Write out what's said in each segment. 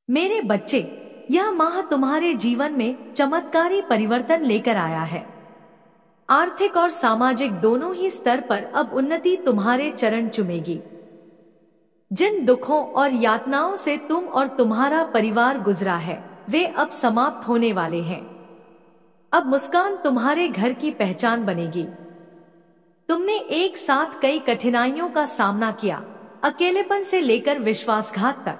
मेरे बच्चे, यह माह तुम्हारे जीवन में चमत्कारी परिवर्तन लेकर आया है। आर्थिक और सामाजिक दोनों ही स्तर पर अब उन्नति तुम्हारे चरण चूमेगी। जिन दुखों और यातनाओं से तुम और तुम्हारा परिवार गुजरा है, वे अब समाप्त होने वाले हैं। अब मुस्कान तुम्हारे घर की पहचान बनेगी। तुमने एक साथ कई कठिनाइयों का सामना किया, अकेलेपन से लेकर विश्वासघात तक।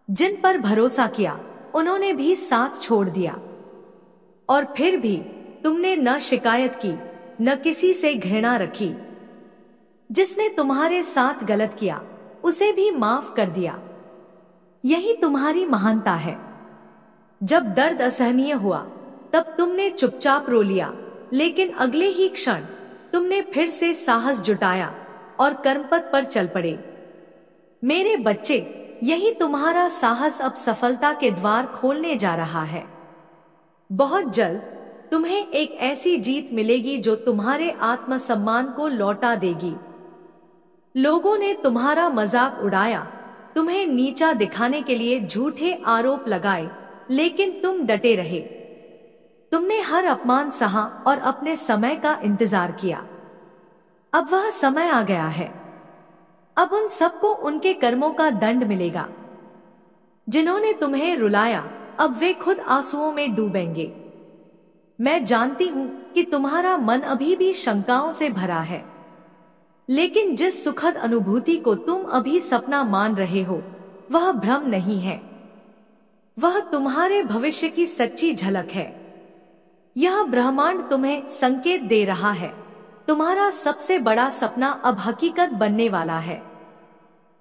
जिन पर भरोसा किया, उन्होंने भी साथ छोड़ दिया, और फिर भी तुमने न शिकायत की, न किसी से घृणा रखी। जिसने तुम्हारे साथ गलत किया, उसे भी माफ कर दिया। यही तुम्हारी महानता है। जब दर्द असहनीय हुआ, तब तुमने चुपचाप रो लिया, लेकिन अगले ही क्षण तुमने फिर से साहस जुटाया और कर्मपथ पर चल पड़े। मेरे बच्चे, यही तुम्हारा साहस अब सफलता के द्वार खोलने जा रहा है। बहुत जल्द तुम्हें एक ऐसी जीत मिलेगी जो तुम्हारे आत्मसम्मान को लौटा देगी। लोगों ने तुम्हारा मजाक उड़ाया, तुम्हें नीचा दिखाने के लिए झूठे आरोप लगाए, लेकिन तुम डटे रहे। तुमने हर अपमान सहा और अपने समय का इंतजार किया। अब वह समय आ गया है। अब उन सबको उनके कर्मों का दंड मिलेगा। जिन्होंने तुम्हें रुलाया, अब वे खुद आंसुओं में डूबेंगे। मैं जानती हूं कि तुम्हारा मन अभी भी शंकाओं से भरा है, लेकिन जिस सुखद अनुभूति को तुम अभी सपना मान रहे हो, वह भ्रम नहीं है। वह तुम्हारे भविष्य की सच्ची झलक है। यह ब्रह्मांड तुम्हें संकेत दे रहा है, तुम्हारा सबसे बड़ा सपना अब हकीकत बनने वाला है।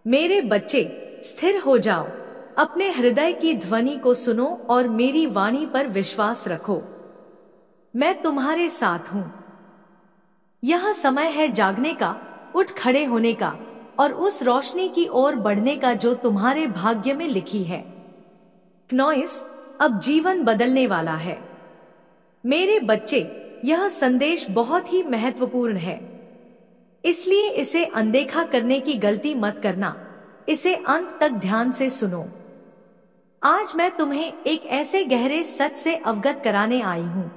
मेरे बच्चे, स्थिर हो जाओ, अपने हृदय की ध्वनि को सुनो और मेरी वाणी पर विश्वास रखो। मैं तुम्हारे साथ हूं। यह समय है जागने का, उठ खड़े होने का और उस रोशनी की ओर बढ़ने का जो तुम्हारे भाग्य में लिखी है। क्नॉइस, अब जीवन बदलने वाला है। मेरे बच्चे, यह संदेश बहुत ही महत्वपूर्ण है, इसलिए इसे अनदेखा करने की गलती मत करना। इसे अंत तक ध्यान से सुनो। आज मैं तुम्हें एक ऐसे गहरे सच से अवगत कराने आई हूं,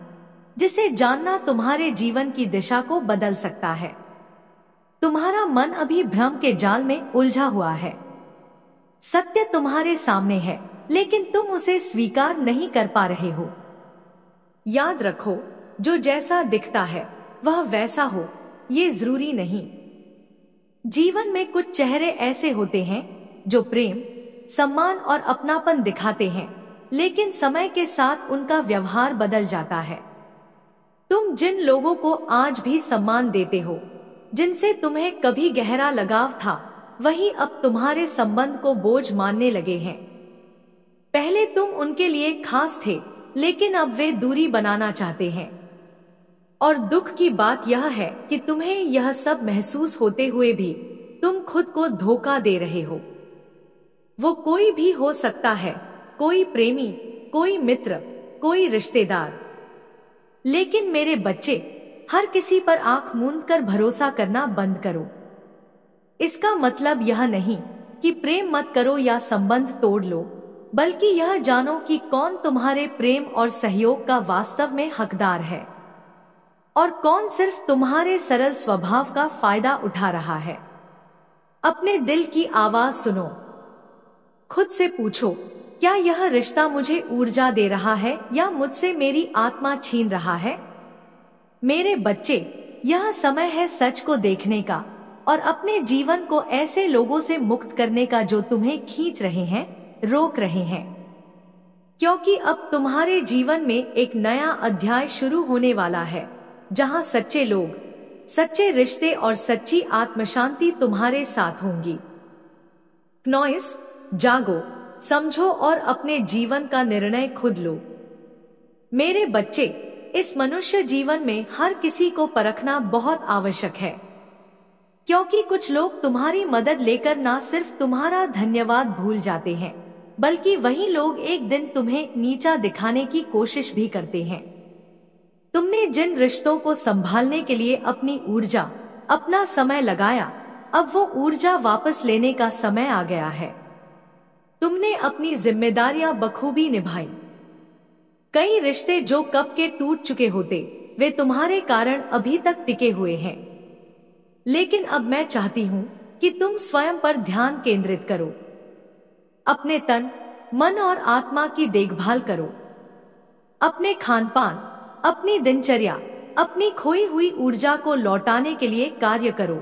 जिसे जानना तुम्हारे जीवन की दिशा को बदल सकता है। तुम्हारा मन अभी भ्रम के जाल में उलझा हुआ है। सत्य तुम्हारे सामने है, लेकिन तुम उसे स्वीकार नहीं कर पा रहे हो। याद रखो, जो जैसा दिखता है वह वैसा हो, ये जरूरी नहीं। जीवन में कुछ चेहरे ऐसे होते हैं जो प्रेम, सम्मान और अपनापन दिखाते हैं, लेकिन समय के साथ उनका व्यवहार बदल जाता है। तुम जिन लोगों को आज भी सम्मान देते हो, जिनसे तुम्हें कभी गहरा लगाव था, वही अब तुम्हारे संबंध को बोझ मानने लगे हैं। पहले तुम उनके लिए खास थे, लेकिन अब वे दूरी बनाना चाहते हैं। और दुख की बात यह है कि तुम्हें यह सब महसूस होते हुए भी तुम खुद को धोखा दे रहे हो। वो कोई भी हो सकता है, कोई प्रेमी, कोई मित्र, कोई रिश्तेदार। लेकिन मेरे बच्चे, हर किसी पर आंख मूंद कर भरोसा करना बंद करो। इसका मतलब यह नहीं कि प्रेम मत करो या संबंध तोड़ लो, बल्कि यह जानो कि कौन तुम्हारे प्रेम और सहयोग का वास्तव में हकदार है और कौन सिर्फ तुम्हारे सरल स्वभाव का फायदा उठा रहा है। अपने दिल की आवाज सुनो। खुद से पूछो, क्या यह रिश्ता मुझे ऊर्जा दे रहा है या मुझसे मेरी आत्मा छीन रहा है? मेरे बच्चे, यह समय है सच को देखने का और अपने जीवन को ऐसे लोगों से मुक्त करने का जो तुम्हें खींच रहे हैं, रोक रहे हैं। क्योंकि अब तुम्हारे जीवन में एक नया अध्याय शुरू होने वाला है, जहां सच्चे लोग, सच्चे रिश्ते और सच्ची आत्मशांति तुम्हारे साथ होंगी। क्नॉइस, जागो, समझो और अपने जीवन का निर्णय खुद लो। मेरे बच्चे, इस मनुष्य जीवन में हर किसी को परखना बहुत आवश्यक है, क्योंकि कुछ लोग तुम्हारी मदद लेकर ना सिर्फ तुम्हारा धन्यवाद भूल जाते हैं, बल्कि वही लोग एक दिन तुम्हें नीचा दिखाने की कोशिश भी करते हैं। तुमने जिन रिश्तों को संभालने के लिए अपनी ऊर्जा, अपना समय लगाया, अब वो ऊर्जा वापस लेने का समय आ गया है। तुमने अपनी जिम्मेदारियां बखूबी निभाई। कई रिश्ते जो कब के टूट चुके होते, वे तुम्हारे कारण अभी तक टिके हुए हैं। लेकिन अब मैं चाहती हूं कि तुम स्वयं पर ध्यान केंद्रित करो। अपने तन, मन और आत्मा की देखभाल करो। अपने खान पान, अपनी दिनचर्या, अपनी खोई हुई ऊर्जा को लौटाने के लिए कार्य करो।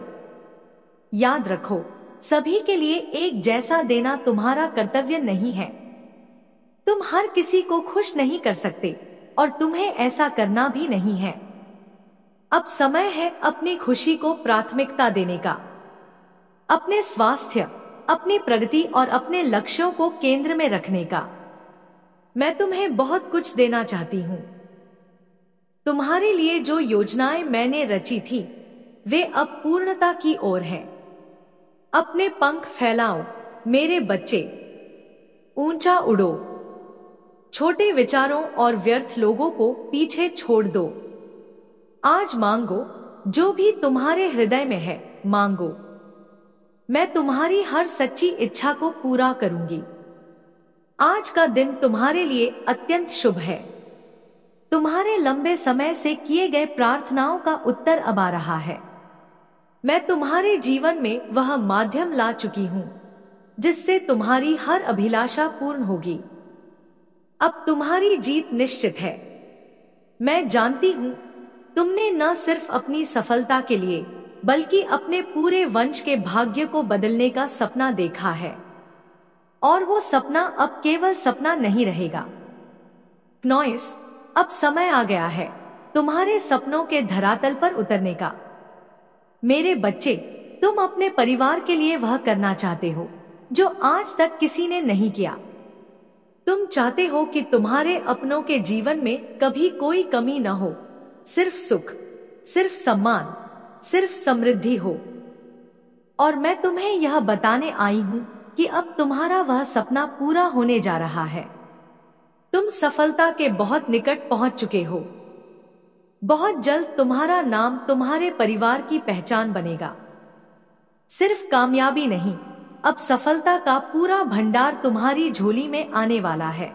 याद रखो, सभी के लिए एक जैसा देना तुम्हारा कर्तव्य नहीं है। तुम हर किसी को खुश नहीं कर सकते और तुम्हें ऐसा करना भी नहीं है। अब समय है अपनी खुशी को प्राथमिकता देने का। अपने स्वास्थ्य, अपनी प्रगति और अपने लक्ष्यों को केंद्र में रखने का। मैं तुम्हें बहुत कुछ देना चाहती हूँ। तुम्हारे लिए जो योजनाएं मैंने रची थी, वे अब पूर्णता की ओर हैं। अपने पंख फैलाओ मेरे बच्चे, ऊंचा उड़ो। छोटे विचारों और व्यर्थ लोगों को पीछे छोड़ दो। आज मांगो, जो भी तुम्हारे हृदय में है मांगो। मैं तुम्हारी हर सच्ची इच्छा को पूरा करूंगी। आज का दिन तुम्हारे लिए अत्यंत शुभ है। तुम्हारे लंबे समय से किए गए प्रार्थनाओं का उत्तर अब आ रहा है। मैं तुम्हारे जीवन में वह माध्यम ला चुकी हूं जिससे तुम्हारी हर अभिलाषा पूर्ण होगी। अब तुम्हारी जीत निश्चित है। मैं जानती हूं, तुमने न सिर्फ अपनी सफलता के लिए बल्कि अपने पूरे वंश के भाग्य को बदलने का सपना देखा है। और वो सपना अब केवल सपना नहीं रहेगा। नॉइस, अब समय आ गया है तुम्हारे सपनों के धरातल पर उतरने का। मेरे बच्चे, तुम अपने परिवार के लिए वह करना चाहते हो जो आज तक किसी ने नहीं किया। तुम चाहते हो कि तुम्हारे अपनों के जीवन में कभी कोई कमी न हो, सिर्फ सुख, सिर्फ सम्मान, सिर्फ समृद्धि हो। और मैं तुम्हें यह बताने आई हूं कि अब तुम्हारा वह सपना पूरा होने जा रहा है। तुम सफलता के बहुत निकट पहुंच चुके हो। बहुत जल्द तुम्हारा नाम तुम्हारे परिवार की पहचान बनेगा। सिर्फ कामयाबी नहीं, अब सफलता का पूरा भंडार तुम्हारी झोली में आने वाला है।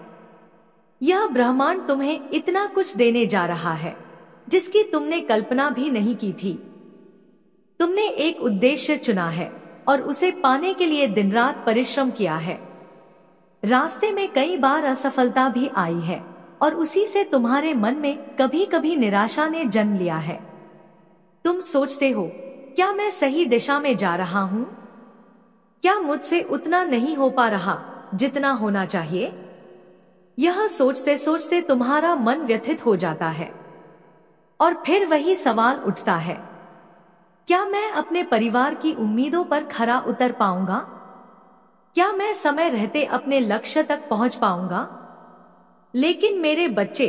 यह ब्रह्मांड तुम्हें इतना कुछ देने जा रहा है जिसकी तुमने कल्पना भी नहीं की थी। तुमने एक उद्देश्य चुना है और उसे पाने के लिए दिन रात परिश्रम किया है। रास्ते में कई बार असफलता भी आई है और उसी से तुम्हारे मन में कभी कभी निराशा ने जन्म लिया है। तुम सोचते हो, क्या मैं सही दिशा में जा रहा हूँ? क्या मुझसे उतना नहीं हो पा रहा जितना होना चाहिए? यह सोचते सोचते तुम्हारा मन व्यथित हो जाता है और फिर वही सवाल उठता है, क्या मैं अपने परिवार की उम्मीदों पर खरा उतर पाऊंगा? क्या मैं समय रहते अपने लक्ष्य तक पहुंच पाऊंगा? लेकिन मेरे बच्चे,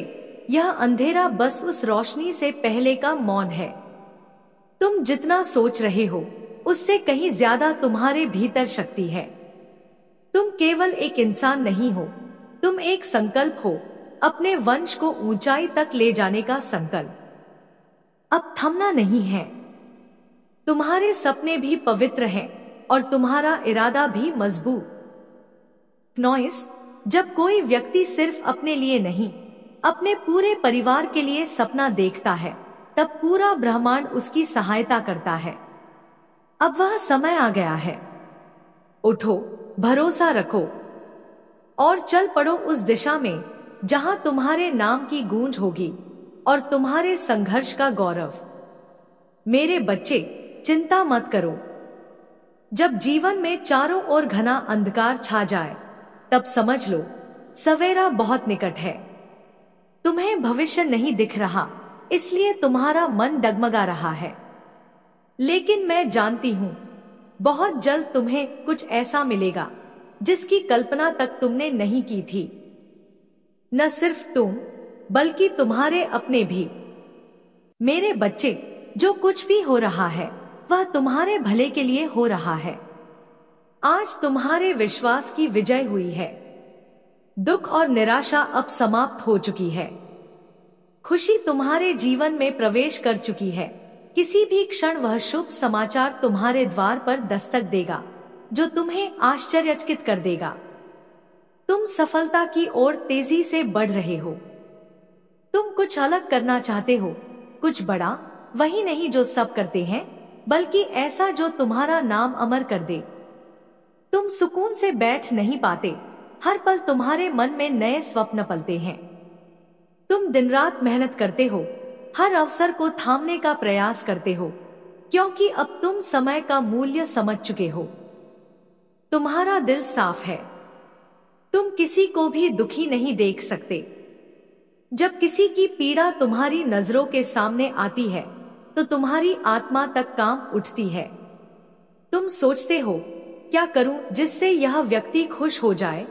यह अंधेरा बस उस रोशनी से पहले का मौन है। तुम जितना सोच रहे हो उससे कहीं ज्यादा तुम्हारे भीतर शक्ति है। तुम केवल एक इंसान नहीं हो, तुम एक संकल्प हो, अपने वंश को ऊंचाई तक ले जाने का संकल्प। अब थमना नहीं है। तुम्हारे सपने भी पवित्र हैं और तुम्हारा इरादा भी मजबूत। नॉइस, जब कोई व्यक्ति सिर्फ अपने लिए नहीं, अपने पूरे परिवार के लिए सपना देखता है, तब पूरा ब्रह्मांड उसकी सहायता करता है। अब वह समय आ गया है। उठो, भरोसा रखो और चल पड़ो उस दिशा में जहां तुम्हारे नाम की गूंज होगी और तुम्हारे संघर्ष का गौरव। मेरे बच्चे, चिंता मत करो। जब जीवन में चारों ओर घना अंधकार छा जाए, तब समझ लो सवेरा बहुत निकट है। तुम्हें भविष्य नहीं दिख रहा, इसलिए तुम्हारा मन डगमगा रहा है। लेकिन मैं जानती हूं, बहुत जल्द तुम्हें कुछ ऐसा मिलेगा जिसकी कल्पना तक तुमने नहीं की थी। न सिर्फ तुम, बल्कि तुम्हारे अपने भी। मेरे बच्चे, जो कुछ भी हो रहा है वह तुम्हारे भले के लिए हो रहा है। आज तुम्हारे विश्वास की विजय हुई है। दुख और निराशा अब समाप्त हो चुकी है। खुशी तुम्हारे जीवन में प्रवेश कर चुकी है। किसी भी क्षण वह शुभ समाचार तुम्हारे द्वार पर दस्तक देगा जो तुम्हें आश्चर्यचकित कर देगा। तुम सफलता की ओर तेजी से बढ़ रहे हो। तुम कुछ अलग करना चाहते हो, कुछ बड़ा, वही नहीं जो सब करते हैं, बल्कि ऐसा जो तुम्हारा नाम अमर कर दे। तुम सुकून से बैठ नहीं पाते, हर पल तुम्हारे मन में नए स्वप्न पलते हैं। तुम दिन रात मेहनत करते हो, हर अवसर को थामने का प्रयास करते हो, क्योंकि अब तुम समय का मूल्य समझ चुके हो। तुम्हारा दिल साफ है, तुम किसी को भी दुखी नहीं देख सकते। जब किसी की पीड़ा तुम्हारी नजरों के सामने आती है तो तुम्हारी आत्मा तक कांप उठती है। तुम सोचते हो, क्या करूं जिससे यह व्यक्ति खुश हो जाए,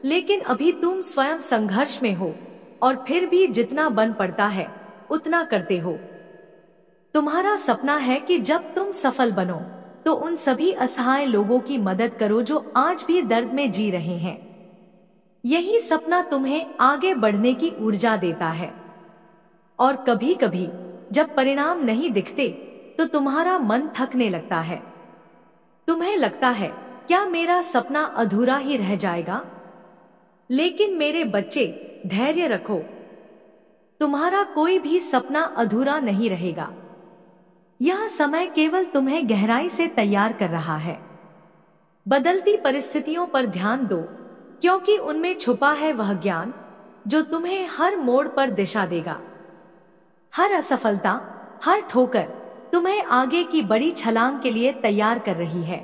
लेकिन अभी तुम स्वयं संघर्ष में हो और फिर भी जितना बन पड़ता है उतना करते हो। तुम्हारा सपना है कि जब तुम सफल बनो तो उन सभी असहाय लोगों की मदद करो जो आज भी दर्द में जी रहे हैं। यही सपना तुम्हें आगे बढ़ने की ऊर्जा देता है। और कभी कभी जब परिणाम नहीं दिखते तो तुम्हारा मन थकने लगता है। तुम्हें लगता है, क्या मेरा सपना अधूरा ही रह जाएगा? लेकिन मेरे बच्चे, धैर्य रखो, तुम्हारा कोई भी सपना अधूरा नहीं रहेगा। यह समय केवल तुम्हें गहराई से तैयार कर रहा है। बदलती परिस्थितियों पर ध्यान दो, क्योंकि उनमें छुपा है वह ज्ञान जो तुम्हें हर मोड़ पर दिशा देगा। हर असफलता, हर ठोकर तुम्हें आगे की बड़ी छलांग के लिए तैयार कर रही है।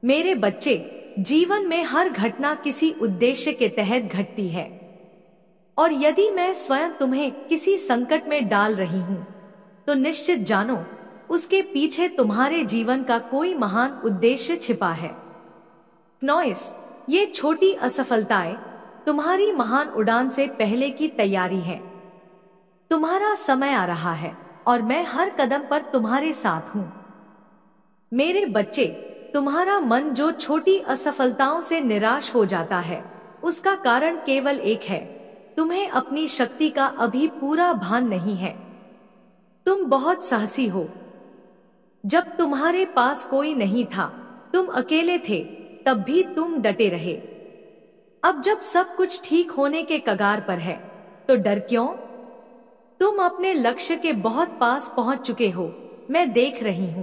मेरे बच्चे, जीवन में हर घटना किसी उद्देश्य के तहत घटती है, और यदि मैं स्वयं तुम्हें किसी संकट में डाल रही हूं तो निश्चित जानो, उसके पीछे तुम्हारे जीवन का कोई महान उद्देश्य छिपा है। नॉइस, ये छोटी असफलताएं तुम्हारी महान उड़ान से पहले की तैयारी है। तुम्हारा समय आ रहा है और मैं हर कदम पर तुम्हारे साथ हूं। मेरे बच्चे, तुम्हारा मन जो छोटी असफलताओं से निराश हो जाता है, उसका कारण केवल एक है, तुम्हें अपनी शक्ति का अभी पूरा भान नहीं है। तुम बहुत साहसी हो। जब तुम्हारे पास कोई नहीं था, तुम अकेले थे, तब भी तुम डटे रहे। अब जब सब कुछ ठीक होने के कगार पर है, तो डर क्यों? तुम अपने लक्ष्य के बहुत पास पहुंच चुके हो, मैं देख रही हूं।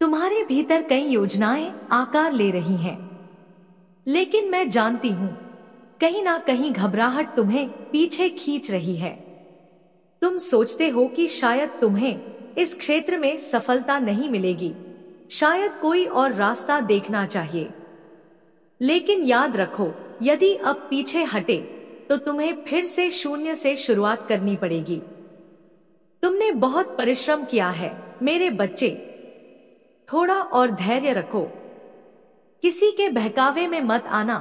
तुम्हारे भीतर कई योजनाएं आकार ले रही हैं, लेकिन मैं जानती हूं, कहीं ना कहीं घबराहट तुम्हें पीछे खींच रही है। तुम सोचते हो कि शायद तुम्हें इस क्षेत्र में सफलता नहीं मिलेगी, शायद कोई और रास्ता देखना चाहिए। लेकिन याद रखो, यदि अब पीछे हटे तो तुम्हें फिर से शून्य से शुरुआत करनी पड़ेगी। तुमने बहुत परिश्रम किया है मेरे बच्चे, थोड़ा और धैर्य रखो। किसी के बहकावे में मत आना,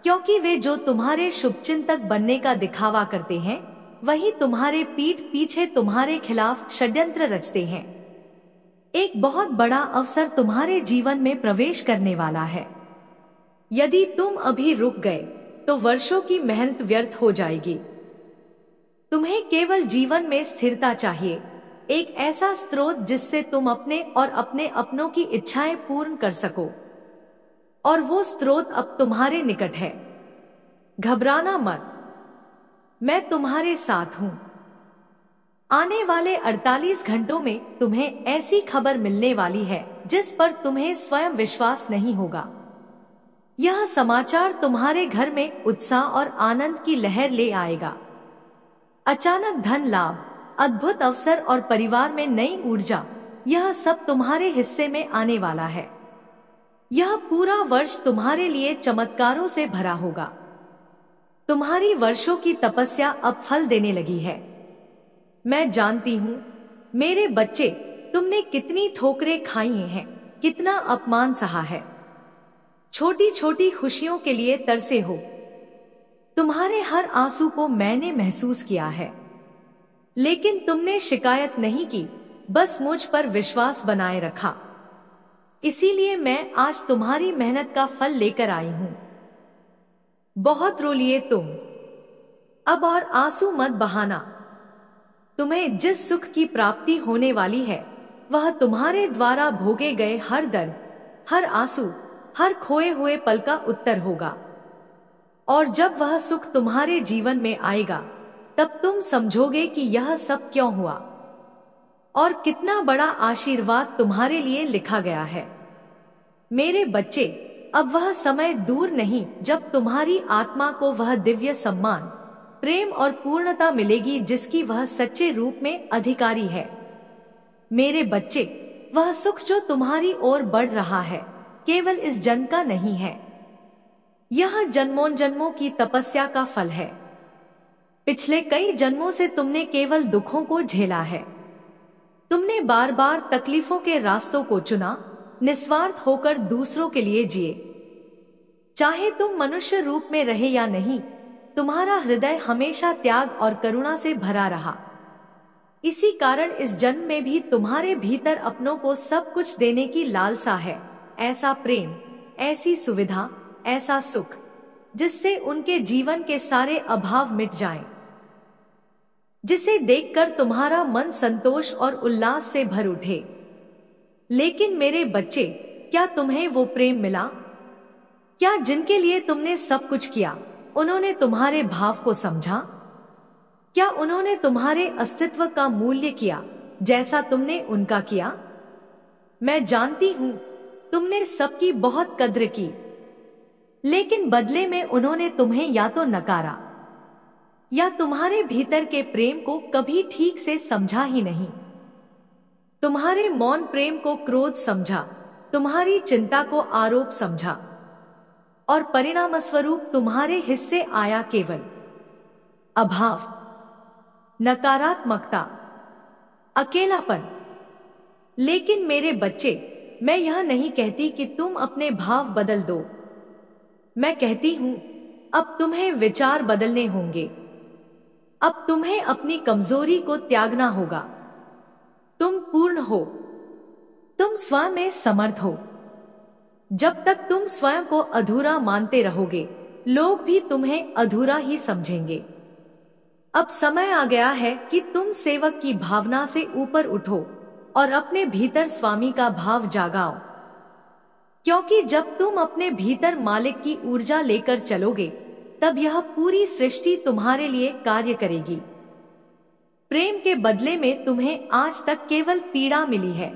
क्योंकि वे जो तुम्हारे शुभचिंतक बनने का दिखावा करते हैं, वही तुम्हारे पीठ पीछे तुम्हारे खिलाफ षड्यंत्र रचते हैं। एक बहुत बड़ा अवसर तुम्हारे जीवन में प्रवेश करने वाला है। यदि तुम अभी रुक गए तो वर्षों की मेहनत व्यर्थ हो जाएगी। तुम्हें केवल जीवन में स्थिरता चाहिए, एक ऐसा स्रोत जिससे तुम अपने और अपने अपनों की इच्छाएं पूर्ण कर सको, और वो स्रोत अब तुम्हारे निकट है। घबराना मत, मैं तुम्हारे साथ हूं। आने वाले 48 घंटों में तुम्हें ऐसी खबर मिलने वाली है जिस पर तुम्हें स्वयं विश्वास नहीं होगा। यह समाचार तुम्हारे घर में उत्साह और आनंद की लहर ले आएगा। अचानक धन लाभ, अद्भुत अवसर और परिवार में नई ऊर्जा, यह सब तुम्हारे हिस्से में आने वाला है। यह पूरा वर्ष तुम्हारे लिए चमत्कारों से भरा होगा। तुम्हारी वर्षों की तपस्या अब फल देने लगी है। मैं जानती हूं मेरे बच्चे, तुमने कितनी ठोकरें खाई हैं, कितना अपमान सहा है, छोटी छोटी खुशियों के लिए तरसे हो। तुम्हारे हर आंसू को मैंने महसूस किया है, लेकिन तुमने शिकायत नहीं की, बस मुझ पर विश्वास बनाए रखा। इसीलिए मैं आज तुम्हारी मेहनत का फल लेकर आई हूं। बहुत रो लिए तुम, अब और आंसू मत बहाना। तुम्हें जिस सुख की प्राप्ति होने वाली है, वह तुम्हारे द्वारा भोगे गए हर दर्द, हर आंसू, हर खोए हुए पल का उत्तर होगा। और जब वह सुख तुम्हारे जीवन में आएगा तब तुम समझोगे कि यह सब क्यों हुआ और कितना बड़ा आशीर्वाद तुम्हारे लिए लिखा गया है। मेरे बच्चे, अब वह समय दूर नहीं जब तुम्हारी आत्मा को वह दिव्य सम्मान, प्रेम और पूर्णता मिलेगी जिसकी वह सच्चे रूप में अधिकारी है। मेरे बच्चे, वह सुख जो तुम्हारी ओर बढ़ रहा है केवल इस जन्म का नहीं है, यह जन्मों जन्मों की तपस्या का फल है। पिछले कई जन्मों से तुमने केवल दुखों को झेला है। तुमने बार बार तकलीफों के रास्तों को चुना, निस्वार्थ होकर दूसरों के लिए जिए। चाहे तुम मनुष्य रूप में रहे या नहीं, तुम्हारा हृदय हमेशा त्याग और करुणा से भरा रहा। इसी कारण इस जन्म में भी तुम्हारे भीतर अपनों को सब कुछ देने की लालसा है। ऐसा प्रेम, ऐसी सुविधा, ऐसा सुख जिससे उनके जीवन के सारे अभाव मिट जाएं, जिसे देखकर तुम्हारा मन संतोष और उल्लास से भर उठे। लेकिन मेरे बच्चे, क्या तुम्हें वो प्रेम मिला? क्या जिनके लिए तुमने सब कुछ किया उन्होंने तुम्हारे भाव को समझा? क्या उन्होंने तुम्हारे अस्तित्व का मूल्य किया जैसा तुमने उनका किया? मैं जानती हूं तुमने सबकी बहुत कद्र की, लेकिन बदले में उन्होंने तुम्हें या तो नकारा या तुम्हारे भीतर के प्रेम को कभी ठीक से समझा ही नहीं। तुम्हारे मौन प्रेम को क्रोध समझा, तुम्हारी चिंता को आरोप समझा और परिणाम स्वरूप तुम्हारे हिस्से आया केवल अभाव, नकारात्मकता, अकेलापन। लेकिन मेरे बच्चे, मैं यह नहीं कहती कि तुम अपने भाव बदल दो। मैं कहती हूं अब तुम्हें विचार बदलने होंगे। अब तुम्हें अपनी कमजोरी को त्यागना होगा। तुम पूर्ण हो, तुम स्वयं में समर्थ हो। जब तक तुम स्वयं को अधूरा मानते रहोगे, लोग भी तुम्हें अधूरा ही समझेंगे। अब समय आ गया है कि तुम सेवक की भावना से ऊपर उठो और अपने भीतर स्वामी का भाव जागाओ, क्योंकि जब तुम अपने भीतर मालिक की ऊर्जा लेकर चलोगे तब यह पूरी सृष्टि तुम्हारे लिए कार्य करेगी। प्रेम के बदले में तुम्हें आज तक केवल पीड़ा मिली है,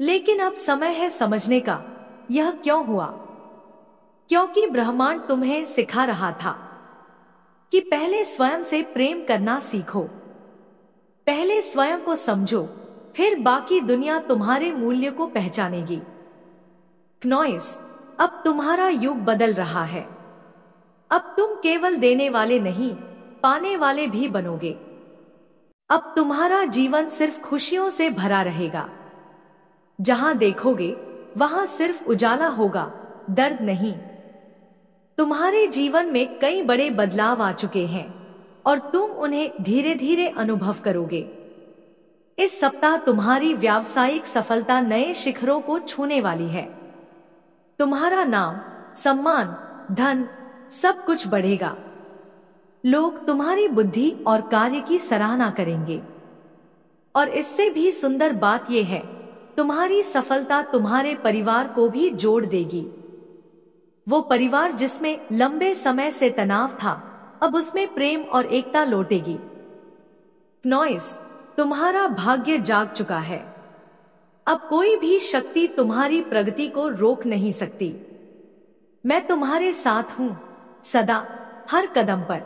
लेकिन अब समय है समझने का यह क्यों हुआ। क्योंकि ब्रह्मांड तुम्हें सिखा रहा था कि पहले स्वयं से प्रेम करना सीखो। पहले स्वयं को समझो, फिर बाकी दुनिया तुम्हारे मूल्य को पहचानेगी। क्नॉइस, अब तुम्हारा युग बदल रहा है। अब तुम केवल देने वाले नहीं, पाने वाले भी बनोगे। अब तुम्हारा जीवन सिर्फ खुशियों से भरा रहेगा। जहां देखोगे वहां सिर्फ उजाला होगा, दर्द नहीं। तुम्हारे जीवन में कई बड़े बदलाव आ चुके हैं और तुम उन्हें धीरे धीरे अनुभव करोगे। इस सप्ताह तुम्हारी व्यावसायिक सफलता नए शिखरों को छूने वाली है। तुम्हारा नाम, सम्मान, धन सब कुछ बढ़ेगा। लोग तुम्हारी बुद्धि और कार्य की सराहना करेंगे। और इससे भी सुंदर बात यह है, तुम्हारी सफलता तुम्हारे परिवार को भी जोड़ देगी। वो परिवार जिसमें लंबे समय से तनाव था, अब उसमें प्रेम और एकता लौटेगी। नॉइस, तुम्हारा भाग्य जाग चुका है। अब कोई भी शक्ति तुम्हारी प्रगति को रोक नहीं सकती। मैं तुम्हारे साथ हूं, सदा, हर कदम पर।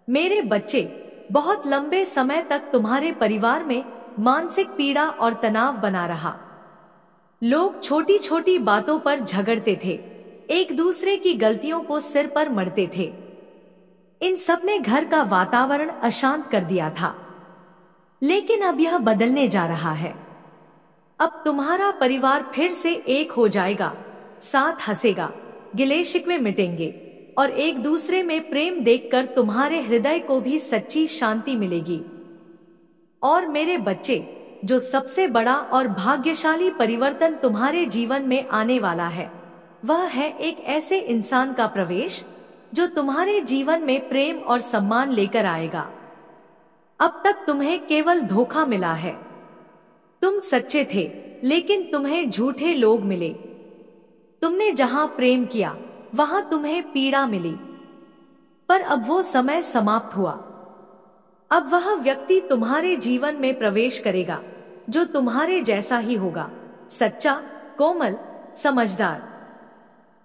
मेरे बच्चे, बहुत लंबे समय तक तुम्हारे परिवार में मानसिक पीड़ा और तनाव बना रहा। लोग छोटी छोटी बातों पर झगड़ते थे, एक दूसरे की गलतियों को सिर पर मढ़ते थे। इन सब ने घर का वातावरण अशांत कर दिया था। लेकिन अब यह बदलने जा रहा है। अब तुम्हारा परिवार फिर से एक हो जाएगा, साथ हंसेगा, गिले शिकवे मिटेंगे और एक दूसरे में प्रेम देखकर तुम्हारे हृदय को भी सच्ची शांति मिलेगी। और मेरे बच्चे, जो सबसे बड़ा और भाग्यशाली परिवर्तन तुम्हारे जीवन में आने वाला है, वह है एक ऐसे इंसान का प्रवेश जो तुम्हारे जीवन में प्रेम और सम्मान लेकर आएगा। अब तक तुम्हें केवल धोखा मिला है। तुम सच्चे थे, लेकिन तुम्हें झूठे लोग मिले। तुमने जहां प्रेम किया वहां तुम्हें पीड़ा मिली, पर अब वो समय समाप्त हुआ। अब वह व्यक्ति तुम्हारे जीवन में प्रवेश करेगा जो तुम्हारे जैसा ही होगा, सच्चा, कोमल, समझदार।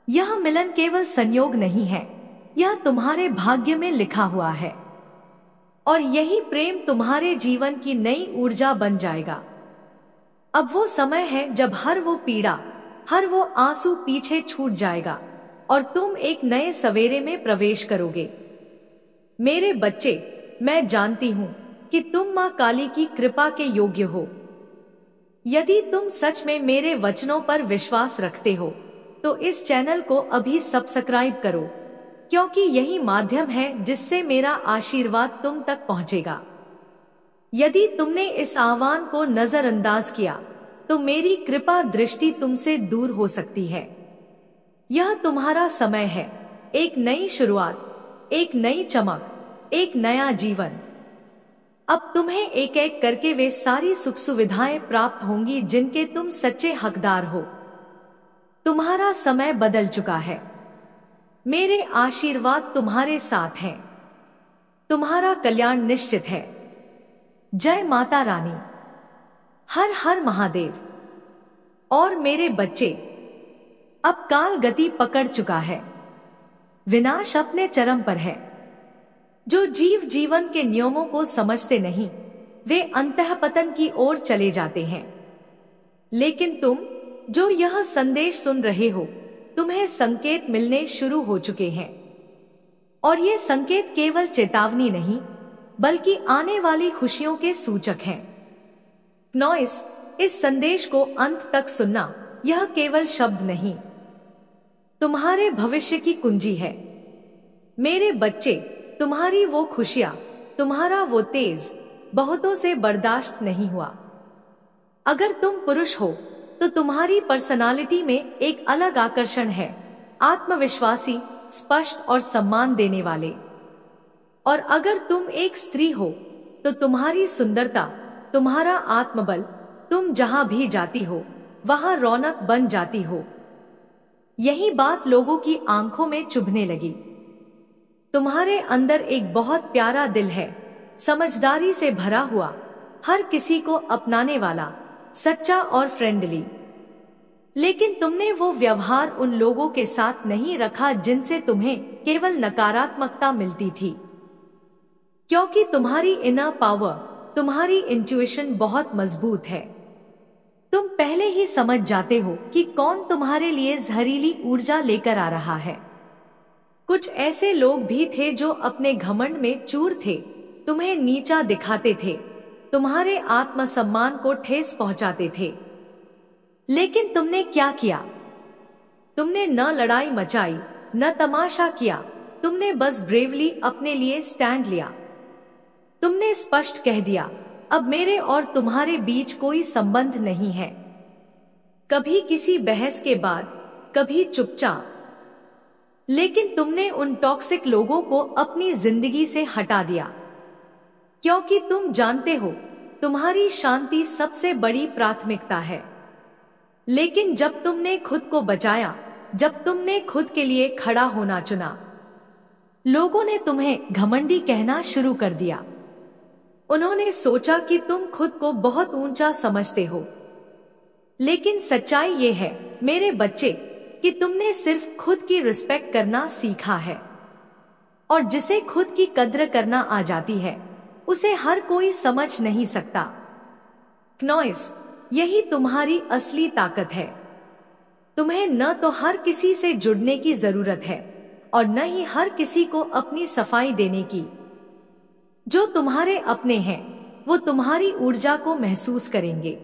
यह मिलन केवल संयोग नहीं है, यह तुम्हारे भाग्य में लिखा हुआ है। और यही प्रेम तुम्हारे जीवन की नई ऊर्जा बन जाएगा। अब वो समय है जब हर वो पीड़ा, हर वो आंसू पीछे छूट जाएगा और तुम एक नए सवेरे में प्रवेश करोगे। मेरे बच्चे, मैं जानती हूं कि तुम मां काली की कृपा के योग्य हो। यदि तुम सच में मेरे वचनों पर विश्वास रखते हो तो इस चैनल को अभी सब्सक्राइब करो, क्योंकि यही माध्यम है जिससे मेरा आशीर्वाद तुम तक पहुंचेगा। यदि तुमने इस आह्वान को नजरअंदाज किया तो मेरी कृपा दृष्टि तुमसे दूर हो सकती है। यह तुम्हारा समय है, एक नई शुरुआत, एक नई चमक, एक नया जीवन। अब तुम्हें एक एक करके वे सारी सुख सुविधाएं प्राप्त होंगी जिनके तुम सच्चे हकदार हो। तुम्हारा समय बदल चुका है। मेरे आशीर्वाद तुम्हारे साथ हैं। तुम्हारा कल्याण निश्चित है। जय माता रानी। हर हर महादेव। और मेरे बच्चे, अब काल गति पकड़ चुका है, विनाश अपने चरम पर है। जो जीव जीवन के नियमों को समझते नहीं, वे अंतःपतन की ओर चले जाते हैं। लेकिन तुम जो यह संदेश सुन रहे हो, तुम्हें संकेत मिलने शुरू हो चुके हैं। और ये संकेत केवल चेतावनी नहीं, बल्कि आने वाली खुशियों के सूचक हैं। नॉइस, इस संदेश को अंत तक सुनना, यह केवल शब्द नहीं, तुम्हारे भविष्य की कुंजी है। मेरे बच्चे, तुम्हारी वो खुशियां, तुम्हारा वो तेज बहुतों से बर्दाश्त नहीं हुआ। अगर तुम पुरुष हो तो तुम्हारी पर्सनालिटी में एक अलग आकर्षण है, आत्मविश्वासी, स्पष्ट और सम्मान देने वाले। और अगर तुम एक स्त्री हो तो तुम्हारी सुंदरता, तुम्हारा आत्मबल, तुम जहां भी जाती हो वहां रौनक बन जाती हो। यही बात लोगों की आंखों में चुभने लगी। तुम्हारे अंदर एक बहुत प्यारा दिल है, समझदारी से भरा हुआ, हर किसी को अपनाने वाला, सच्चा और फ्रेंडली। लेकिन तुमने वो व्यवहार उन लोगों के साथ नहीं रखा जिनसे तुम्हें केवल नकारात्मकता मिलती थी। क्योंकि तुम्हारी इनर पावर, तुम्हारी इंट्यूशन बहुत मजबूत है। तुम पहले ही समझ जाते हो कि कौन तुम्हारे लिए जहरीली ऊर्जा लेकर आ रहा है। कुछ ऐसे लोग भी थे जो अपने घमंड में चूर थे, तुम्हें नीचा दिखाते थे, तुम्हारे आत्मसम्मान को ठेस पहुंचाते थे। लेकिन तुमने क्या किया? तुमने न लड़ाई मचाई, न तमाशा किया, तुमने बस ब्रेवली अपने लिए स्टैंड लिया। तुमने स्पष्ट कह दिया, अब मेरे और तुम्हारे बीच कोई संबंध नहीं है। कभी किसी बहस के बाद, कभी चुपचाप। लेकिन तुमने उन टॉक्सिक लोगों को अपनी जिंदगी से हटा दिया, क्योंकि तुम जानते हो तुम्हारी शांति सबसे बड़ी प्राथमिकता है। लेकिन जब तुमने खुद को बचाया, जब तुमने खुद के लिए खड़ा होना चुना, लोगों ने तुम्हें घमंडी कहना शुरू कर दिया। उन्होंने सोचा कि तुम खुद को बहुत ऊंचा समझते हो। लेकिन सच्चाई ये है मेरे बच्चे कि तुमने सिर्फ खुद की रिस्पेक्ट करना सीखा है। और जिसे खुद की कद्र करना आ जाती है, उसे हर कोई समझ नहीं सकता। नॉइस, यही तुम्हारी असली ताकत है। तुम्हें न तो हर किसी से जुड़ने की जरूरत है और न ही हर किसी को अपनी सफाई देने की। जो तुम्हारे अपने हैं वो तुम्हारी ऊर्जा को महसूस करेंगे,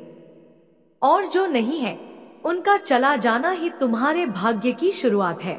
और जो नहीं है उनका चला जाना ही तुम्हारे भाग्य की शुरुआत है।